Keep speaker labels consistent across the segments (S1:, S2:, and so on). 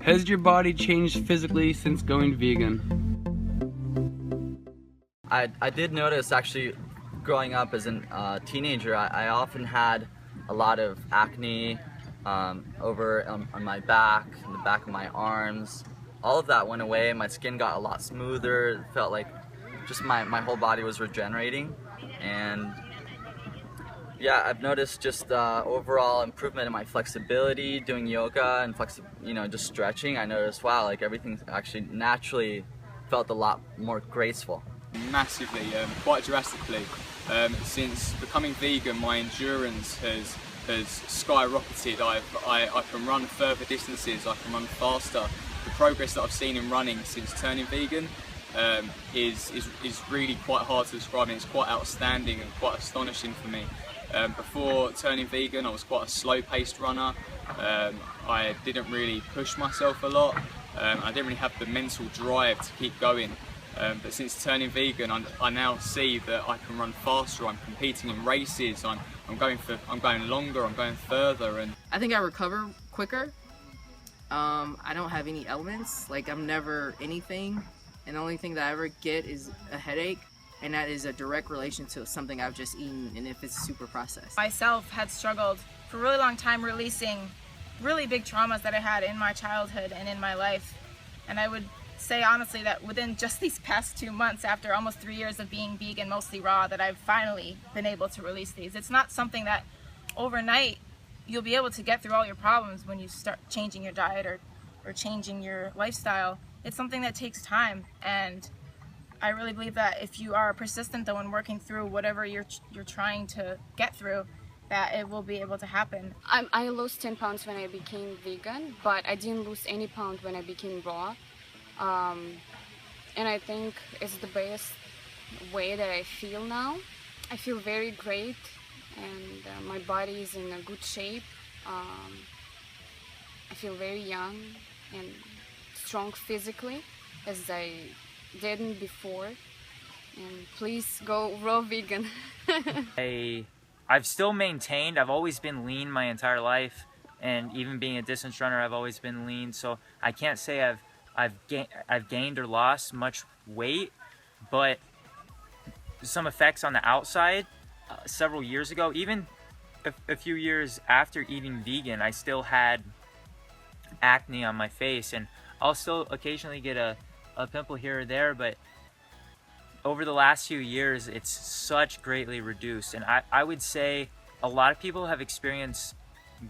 S1: Has your body changed physically since going vegan?
S2: I did notice actually growing up as a teenager, I often had a lot of acne over on my back, in the back of my arms. All of that went away. My skin got a lot smoother. It felt like just my whole body was regenerating. And yeah, I've noticed just overall improvement in my flexibility, doing yoga and just stretching. I noticed, wow, like everything actually naturally felt a lot more graceful.
S3: Massively, quite drastically. Since becoming vegan, my endurance has skyrocketed. I can run further distances, I can run faster. The progress that I've seen in running since turning vegan is really quite hard to describe, and it's quite outstanding and quite astonishing for me. Before turning vegan, I was quite a slow-paced runner. I didn't really push myself a lot. I didn't really have the mental drive to keep going. But since turning vegan, I now see that I can run faster. I'm competing in races. I'm going longer. I'm going further. And
S4: I think I recover quicker. I don't have any ailments. Like, I'm never anything, and the only thing that I ever get is a headache, and that is a direct relation to something I've just eaten, and if it's super processed.
S5: Myself had struggled for a really long time releasing really big traumas that I had in my childhood and in my life, and I would say honestly that within just these past 2 months, after almost 3 years of being vegan, mostly raw, that I've finally been able to release these. It's not something that overnight you'll be able to get through all your problems when you start changing your diet or changing your lifestyle. It's something that takes time, and I really believe that if you are persistent though in working through whatever you're trying to get through, that it will be able to happen.
S6: I lost 10 pounds when I became vegan, but I didn't lose any pound when I became raw. And I think it's the best way that I feel now. I feel very great, and my body is in a good shape. I feel very young and strong physically, as I didn't before. And please go raw vegan.
S7: I've still maintained, I've always been lean my entire life, and even being a distance runner, I've always been lean, so I can't say I've gained or lost much weight, but some effects on the outside several years ago, even a few years after eating vegan, I still had acne on my face, and I'll still occasionally get a pimple here or there, but over the last few years it's such greatly reduced. And I would say a lot of people have experienced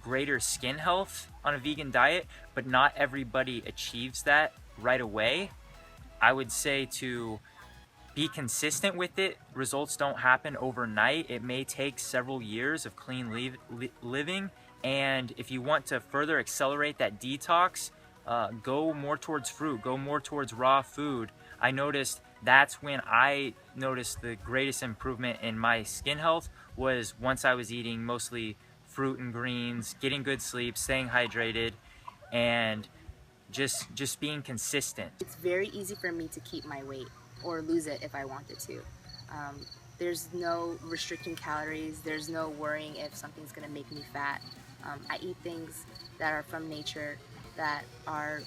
S7: greater skin health on a vegan diet, but not everybody achieves that right away. I would say to be consistent with it. Results don't happen overnight. It may take several years of clean living, and if you want to further accelerate that detox, go more towards fruit, go more towards raw food. I noticed that's when I noticed the greatest improvement in my skin health, was once I was eating mostly fruit and greens, getting good sleep, staying hydrated, and just being consistent.
S8: It's very easy for me to keep my weight or lose it if I wanted to. There's no restricting calories, there's no worrying if something's gonna make me fat. I eat things that are from nature, that are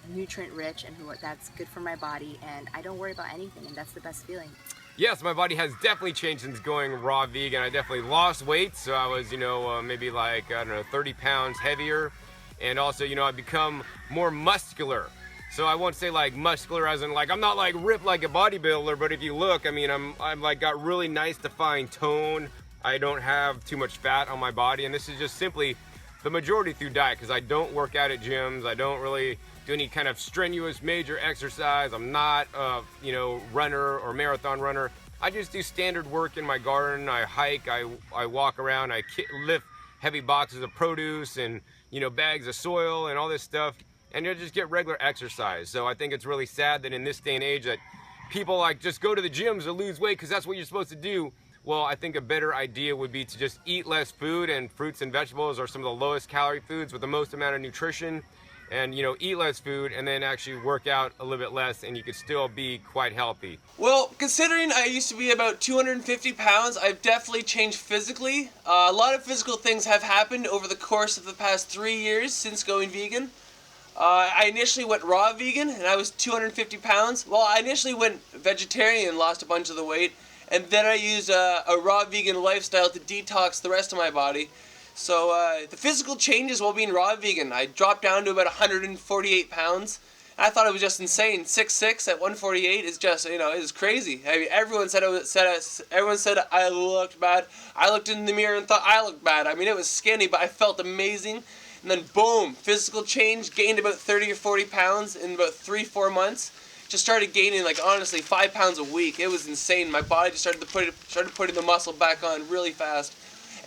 S8: nutrient rich, and that's good for my body, and I don't worry about anything, and that's the best feeling.
S9: Yes, my body has definitely changed since going raw vegan. I definitely lost weight, so I was, maybe like, 30 pounds heavier, and also, I've become more muscular. So I won't say like muscular as in like, I'm not like ripped like a bodybuilder, but if you look, I'm like got really nice defined tone. I don't have too much fat on my body, and this is just simply the majority through diet, because I don't work out at gyms. I don't really do any kind of strenuous major exercise. I'm not a runner or marathon runner. I just do standard work in my garden. I hike, I walk around, I lift heavy boxes of produce and bags of soil and all this stuff, and just get regular exercise. So I think it's really sad that in this day and age that people like just go to the gyms to lose weight because that's what you're supposed to do. Well, I think a better idea would be to just eat less food, and fruits and vegetables are some of the lowest calorie foods with the most amount of nutrition. And eat less food and then actually work out a little bit less, and you could still be quite healthy.
S10: Well, considering I used to be about 250 pounds, I've definitely changed physically. A lot of physical things have happened over the course of the past 3 years since going vegan. I initially went raw vegan, and I was 250 pounds. Well, I initially went vegetarian and lost a bunch of the weight, and then I used a raw vegan lifestyle to detox the rest of my body. So the physical changes while being raw vegan, I dropped down to about 148 pounds. I thought it was just insane. 6'6" at 148 is just, is crazy. I mean, everyone said I looked bad. I looked in the mirror and thought I looked bad. I mean, it was skinny, but I felt amazing. And then boom, physical change, gained about 30 or 40 pounds in about 3-4 months. Just started gaining, like, honestly, 5 pounds a week. It was insane. My body just started putting the muscle back on really fast.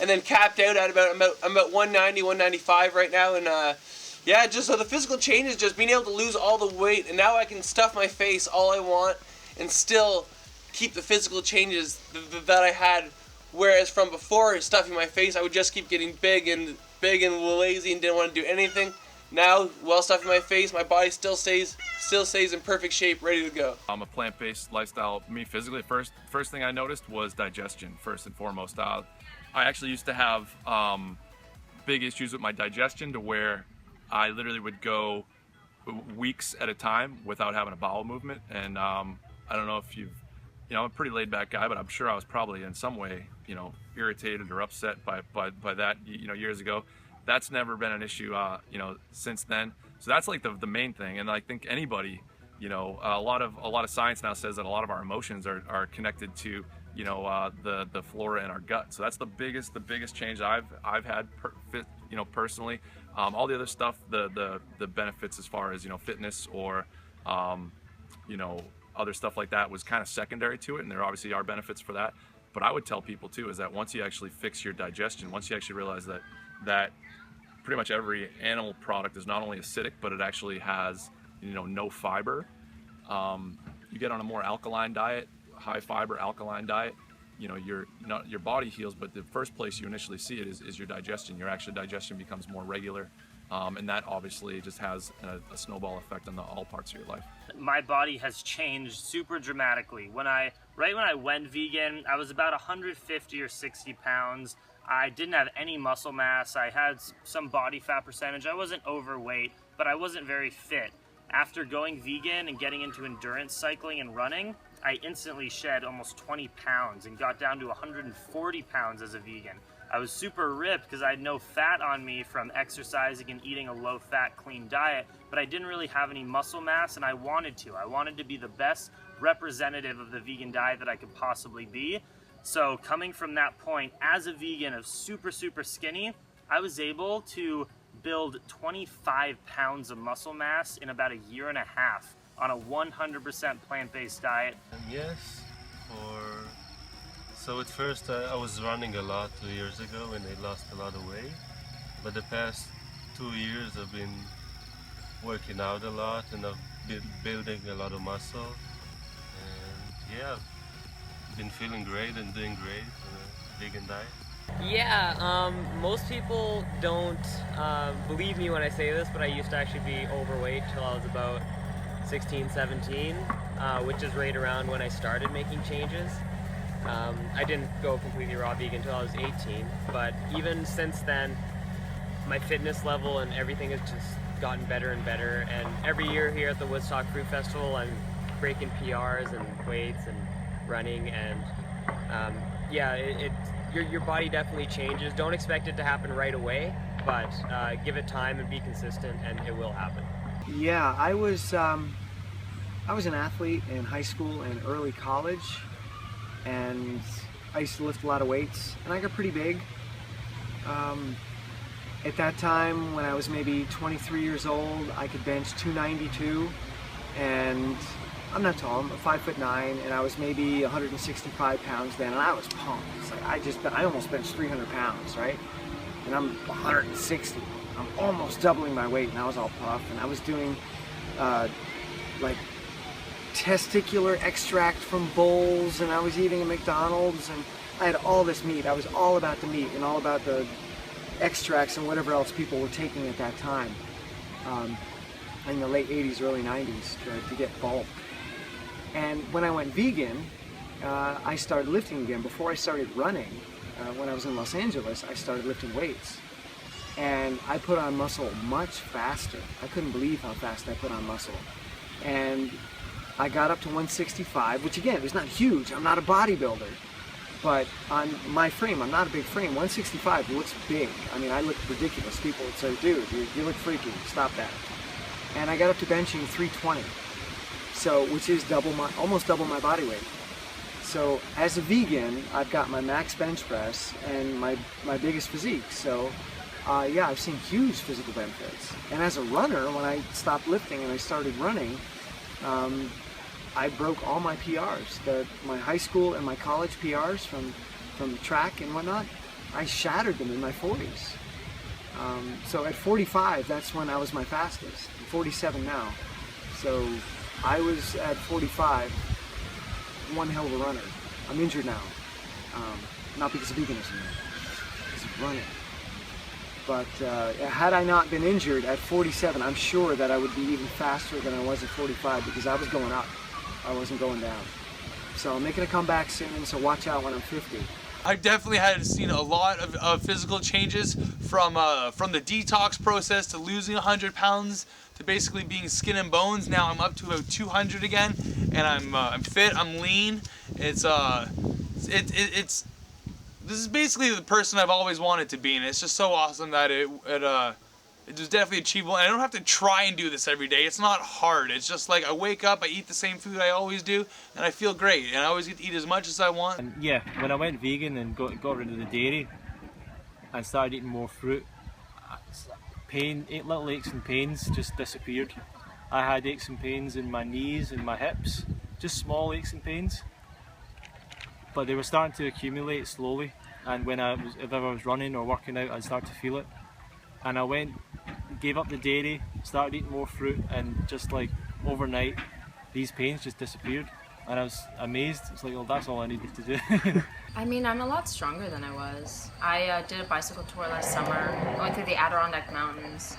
S10: And then capped out at about 190, 195 right now, and yeah, just so the physical change is just being able to lose all the weight, and now I can stuff my face all I want and still keep the physical changes that I had. Whereas from before stuffing my face, I would just keep getting big and lazy and didn't want to do anything. Now, while stuffing my face, my body still stays in perfect shape, ready to go.
S11: I'm a plant-based lifestyle. Me physically, first thing I noticed was digestion. First and foremost, I actually used to have big issues with my digestion to where I literally would go weeks at a time without having a bowel movement, and I don't know if I'm a pretty laid-back guy, but I'm sure I was probably in some way, irritated or upset by that, years ago. That's never been an issue, since then. So that's like the main thing, and I think anybody, a lot of science now says that a lot of our emotions are connected to, the flora in our gut. So that's the biggest change I've had, personally. All the other stuff, the benefits as far as fitness or other stuff like that was kind of secondary to it, and there obviously are benefits for that. But I would tell people too is that once you actually fix your digestion, once you actually realize that pretty much every animal product is not only acidic, but it actually has no fiber. You get on a more alkaline diet, high fiber alkaline diet, your body heals, but the first place you initially see it is your digestion. Your actual digestion becomes more regular, and that obviously just has a snowball effect on all parts of your life.
S12: My body has changed super dramatically. Right when I went vegan, I was about 150 or 60 pounds. I didn't have any muscle mass. I had some body fat percentage. I wasn't overweight, but I wasn't very fit. After going vegan and getting into endurance cycling and running, I instantly shed almost 20 pounds and got down to 140 pounds as a vegan. I was super ripped because I had no fat on me from exercising and eating a low-fat, clean diet, but I didn't really have any muscle mass, and I wanted to. I wanted to be the best representative of the vegan diet that I could possibly be. So coming from that point, as a vegan of super, super skinny, I was able to build 25 pounds of muscle mass in about a year and a half on a 100% plant-based diet.
S13: Yes, so at first I was running a lot 2 years ago and I lost a lot of weight. But the past 2 years I've been working out a lot and I've been building a lot of muscle. And yeah, I've been feeling great and doing great on a vegan diet.
S14: Yeah, most people don't believe me when I say this, but I used to actually be overweight till I was about 16, 17, which is right around when I started making changes. I didn't go completely raw vegan until I was 18, but even since then, my fitness level and everything has just gotten better and better. And every year here at the Woodstock Fruit Festival, I'm breaking PRs and weights and running, and yeah, your body definitely changes. Don't expect it to happen right away, but give it time and be consistent, and it will happen.
S15: Yeah, I was an athlete in high school and early college, and I used to lift a lot of weights, and I got pretty big. At that time, when I was maybe 23 years old, I could bench 292, and I'm not tall, I'm 5'9", and I was maybe 165 pounds then, and I was pumped. It's like I almost benched 300 pounds, right? And I'm 160. I'm almost doubling my weight, and I was all puff, and I was doing like testicular extract from bulls, and I was eating at McDonald's, and I had all this meat. I was all about the meat and all about the extracts and whatever else people were taking at that time in the late 80s, early 90s to get bulk. And when I went vegan, I started lifting again. Before I started running, when I was in Los Angeles, I started lifting weights. and I put on muscle much faster. I couldn't believe how fast I put on muscle. And I got up to 165, which again, is not huge. I'm not a bodybuilder. But on my frame, I'm not a big frame. 165 looks big. I mean, I look ridiculous. People would say, dude, you look freaky. Stop that. And I got up to benching 320. So, which is almost double my body weight. So as a vegan, I've got my max bench press and my biggest physique. So yeah, I've seen huge physical benefits. And as a runner, when I stopped lifting and I started running, I broke all my PRs. My high school and my college PRs from track and whatnot, I shattered them in my 40s. So at 45, that's when I was my fastest. I'm 47 now. So I was at 45, one hell of a runner. I'm injured now. Not because of veganism, because of running. But had I not been injured at 47, I'm sure that I would be even faster than I was at 45 because I was going up. I wasn't going down. So I'm making a comeback soon, so watch out when I'm 50.
S16: I've definitely seen a lot of physical changes from the detox process to losing 100 pounds to basically being skin and bones. Now I'm up to about 200 again, and I'm fit. I'm lean. This is basically the person I've always wanted to be, and it's just so awesome that it was definitely achievable. And I don't have to try and do this every day. It's not hard. It's just like I wake up, I eat the same food I always do, and I feel great. And I always get to eat as much as I want.
S17: And yeah, when I went vegan and got rid of the dairy and started eating more fruit, little aches and pains just disappeared. I had aches and pains in my knees and my hips, just small aches and pains, but they were starting to accumulate slowly. And if I was running or working out, I'd start to feel it. And I gave up the dairy, started eating more fruit, and just like overnight, these pains just disappeared. And I was amazed. It's like, well, that's all I needed to do.
S18: I mean, I'm a lot stronger than I was. I did a bicycle tour last summer, going through the Adirondack Mountains.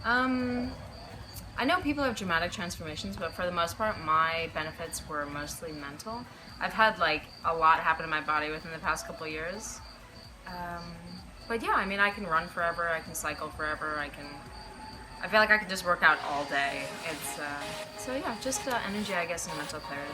S18: I know people have dramatic transformations, but for the most part, my benefits were mostly mental. I've had like a lot happen in my body within the past couple of years. But yeah, I mean, I can run forever, I can cycle forever, I feel like I can just work out all day. So yeah, just energy, I guess, and mental clarity.